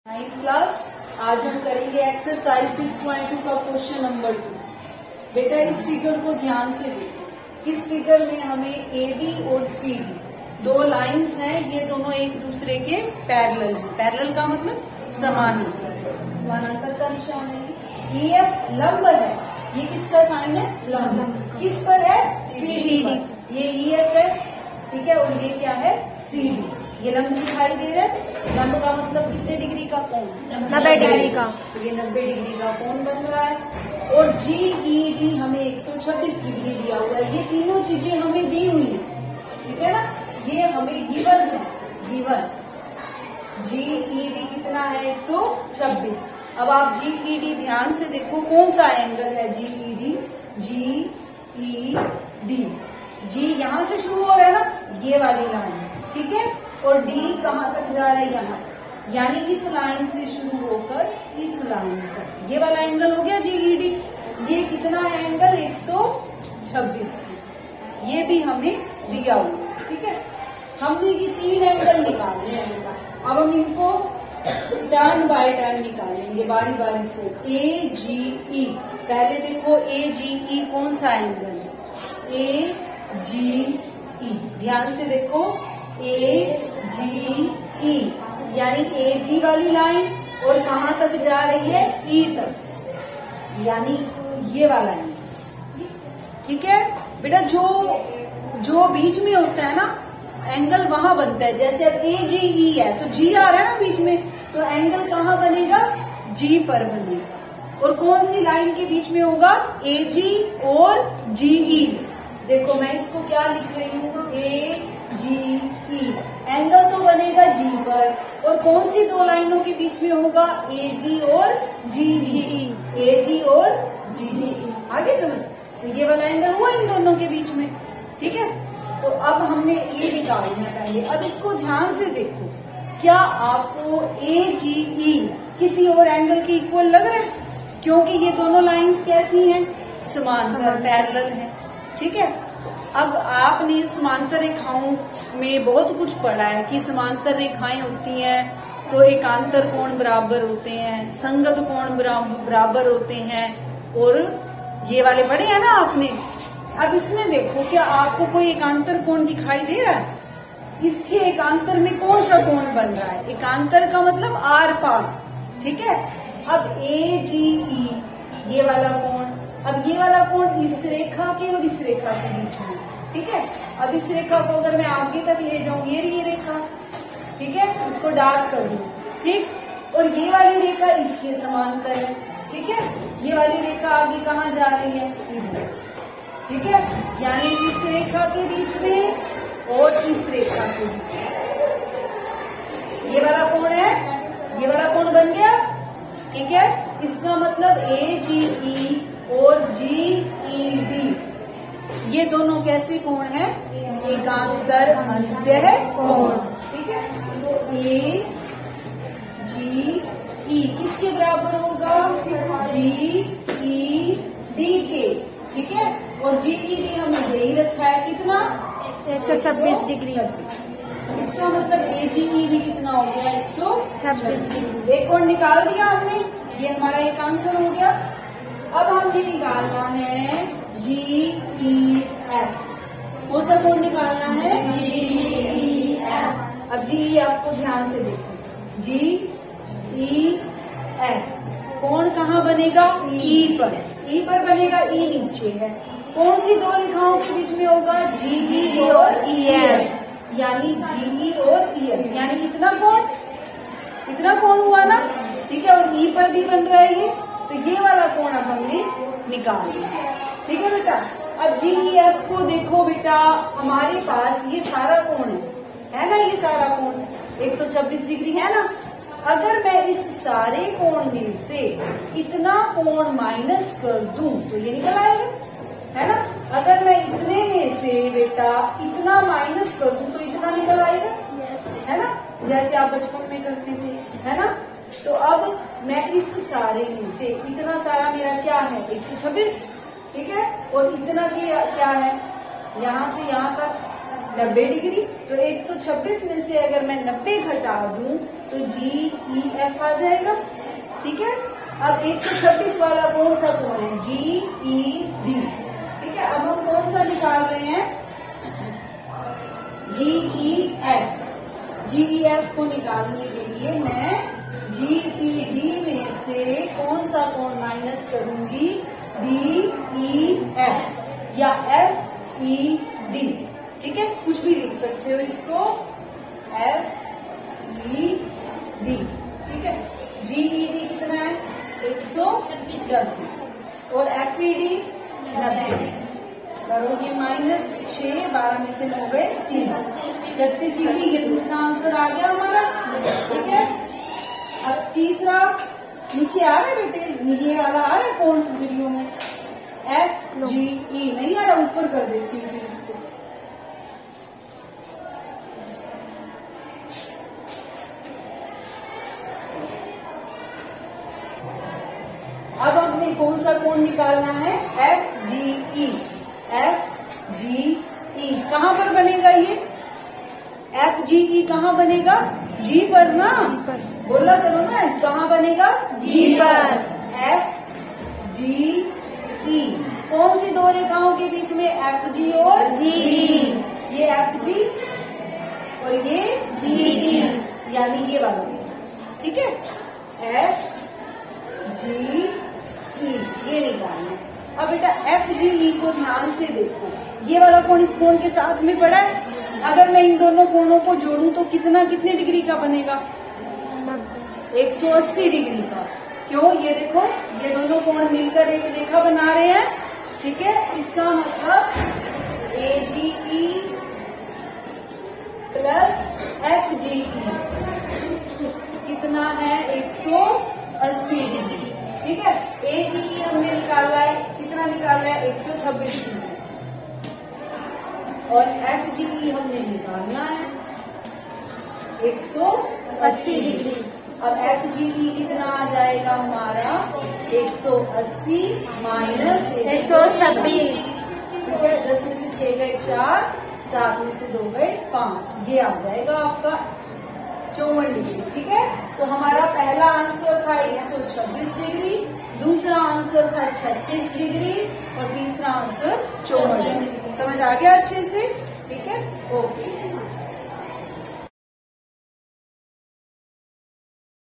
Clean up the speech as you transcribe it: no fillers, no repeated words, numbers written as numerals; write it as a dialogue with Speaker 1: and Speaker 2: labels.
Speaker 1: Ninth class. आज हम करेंगे एक्सरसाइज 6.2 का क्वेश्चन नंबर 2। बेटा इस फिगर को ध्यान से देखो। इस फिगर में हमें ए बी और सी डी दो लाइंस हैं, ये दोनों एक दूसरे के पैरेलल हैं। पैरेलल का मतलब समानांतर, समानांतर का निशान है। ई एफ लंब है, ये किसका साइन है? लंब। किस पर है? सी डी पर। ये ई एफ है, ठीक है, और ये क्या है? C D. ये लंब दिखाई दे रहा है। लंब का मतलब कितने डिग्री का कोण?
Speaker 2: 90 डिग्री का।
Speaker 1: तो ये 90 डिग्री का कोण बन रहा है। और जी ई डी हमें 126 डिग्री दिया हुआ है। ये तीनों चीजें हमें दी हुई है, ठीक है ना। ये हमें गिवन है, गिवन। जी ई डी कितना है? 126। अब आप जी ई डी ध्यान से देखो, कौन सा एंगल है जी ई डी? जी ई डी, जी यहां से शुरू हो रहा है ना, ये वाली लाइन, ठीक है। और डी कहाँ तक जा रहा है? यहाँ, यानी इस लाइन से शुरू होकर इस लाइन तक ये वाला एंगल हो गया जी ई डी। ये कितना है एंगल? 126। ये भी हमें दिया हुआ, ठीक है। हमने ये तीन एंगल निकालने हैं। अब हम इनको टर्न बाय टर्न निकालेंगे बारी बारी से। ए जी ई, पहले देखो ए जी ई कौन सा एंगल है? ए जी ई, ध्यान से देखो, ए जी ई, यानी ए जी वाली लाइन और कहाँ तक जा रही है? ई तक, यानी ये वाला एंगल, ठीक है बेटा। जो बीच में होता है ना एंगल, वहां बनता है। जैसे अब ए जी ई है तो जी आ रहा है ना बीच में, तो एंगल कहाँ बनेगा? जी पर बनेगा। और कौन सी लाइन के बीच में होगा? ए जी और जी ई। देखो मैं इसको क्या लिख रही हूँ? ए जी ई, एंगल तो बनेगा जी पर, और कौन सी दो लाइनों के बीच में होगा? ए जी और जी ई। ए जी और जी ई, आगे समझ। तो ये वाला एंगल हुआ इन दोनों के बीच में, ठीक है। तो अब हमने ये निकालना है पहले। अब इसको ध्यान से देखो, क्या आपको ए जी ई किसी और एंगल के इक्वल लग रहा है? क्योंकि ये दोनों लाइंस कैसी हैं? समांतर, पैरेलल है, ठीक है। अब आपने समांतर रेखाओं में बहुत कुछ पढ़ा है कि समांतर रेखाएं होती हैं तो एकांतर कोण बराबर होते हैं, संगत कोण बराबर होते हैं, और ये वाले पढ़े हैं ना आपने। अब इसमें देखो, क्या आपको कोई एकांतर कोण दिखाई दे रहा है? इसके एकांतर में कौन सा कोण बन रहा है? एकांतर का मतलब आर पार, ठीक है। अब ए जी ई, ये वाला कोण, अब ये वाला कोण इस रेखा के और इस रेखा के बीच में, ठीक है। अब इस रेखा को अगर मैं आगे तक ले जाऊं, ये रेखा, ठीक है, इसको डार्क कर दूं, ठीक। और ये वाली रेखा इसके समांतर है, ठीक है। ये वाली रेखा आगे कहाँ जा रही है? इधर, ठीक है। यानी इस रेखा के बीच में और इस रेखा के बीच में ये वाला कोण है, ये वाला कोण बन गया, ठीक है। इसका मतलब ए जी ई और जी ई डी, ये दोनों कैसे कोण है? एकांतर अंत्यः कोण, ठीक है। तो ए जी ई किसके बराबर होगा? जी ई डी के, ठीक है। और जी ई डी हमने यही रखा है, कितना?
Speaker 2: 126 डिग्री।
Speaker 1: इसका मतलब ए जी ई भी कितना हो गया? 126
Speaker 2: डिग्री।
Speaker 1: एक कोण निकाल दिया हमने, ये हमारा एक आंसर हो गया। अब हमने निकालना है जी ई एफ। कौन सा कोण निकालना है? जी ई एफ। अब जी ई एफ को ध्यान से देखो, जी ई एफ कोण कहाँ बनेगा? ई पर, ई पर बनेगा, ई नीचे है। कौन सी दो रेखाओं के बीच में होगा? जी ई और ई एफ, यानी जी ई और ई एफ, यानी कितना कोण? इतना कोण हुआ ना, ठीक है। और ई पर भी बन रहा है ये, तो ये वाला कोण अब हमने निकाल लिया, ठीक है बेटा। अब जी ई एफ को देखो बेटा, हमारे पास ये सारा कोण है ना, ये सारा कोण 126 डिग्री है ना। अगर मैं इस सारे कोण में से इतना कोण माइनस कर दूं तो ये निकल आएगा, है ना। अगर मैं इतने में से बेटा इतना माइनस कर दूं तो इतना निकल आएगा, है ना, जैसे आप बचपन में करते थे, है ना। तो अब मैं इस सारे में से इतना सारा मेरा क्या है? 126, ठीक है। और इतना क्या है? यहाँ से यहाँ तक 90 डिग्री। तो 126 में से अगर मैं 90 घटा दूं तो GEF आ जाएगा। ठीक है, अब 126 वाला कौन सा कोण है? GED। ठीक है, अब हम कौन सा निकाल रहे हैं? GEF। GEF को निकालने के लिए मैं GED में से कौन सा कोण माइनस करूंगी? DEF या FED। ठीक है, कुछ भी लिख सकते हो इसको, FED। ठीक है, GED कितना है? 126 और FED 90। करोगे -6, 12 में से 9 गए 30, 36 डिग्री। ये दूसरा आंसर आ गया हमारा। ठीक है, अब तीसरा नीचे आ रहा है बेटे, ये वाला आ रहा है कोण वीडियो में, FGE नहीं आ रहा, ऊपर कर देती हूँ फिर इसको। अब हमने कौन सा कोण निकालना है? FGE। FGE कहाँ पर बनेगा? ये FGE कहाँ बनेगा? G पर ना, बोला करो ना, कहाँ बनेगा?
Speaker 2: G पर।
Speaker 1: FGE कौन सी दो रेखाओं के बीच में? FG और
Speaker 2: GE।
Speaker 1: ये FG और ये GE, यानी ये वाला। ठीक है, FGE ये निकालना है। अब बेटा FGE को ध्यान से देखो, ये वाला कोण इस कोण के साथ में पड़ा है। अगर मैं इन दोनों कोणों को जोड़ूं तो कितने डिग्री का बनेगा? 180 डिग्री का। क्यों? ये देखो, ये दोनों कोण मिलकर एक रेखा बना रहे हैं। ठीक है, इसका मतलब AGE प्लस FGE कितना है? 180 डिग्री। ठीक है, AGE हमने निकाला है, कितना निकाला है? 126 डिग्री। और FGE हमने निकालना है 180 डिग्री। और FGE कितना आ जाएगा हमारा? 180 माइनस
Speaker 2: 126।
Speaker 1: ठीक है, 10 में से 6 गए 4, 7 में से 2 गए 5, ये आ जाएगा आपका 54 डिग्री। ठीक है, तो हमारा पहला आंसर था 126 डिग्री, दूसरा आंसर था 36 डिग्री और तीसरा आंसर 54 डिग्री। समझ आ गया अच्छे से? ठीक है, ओके।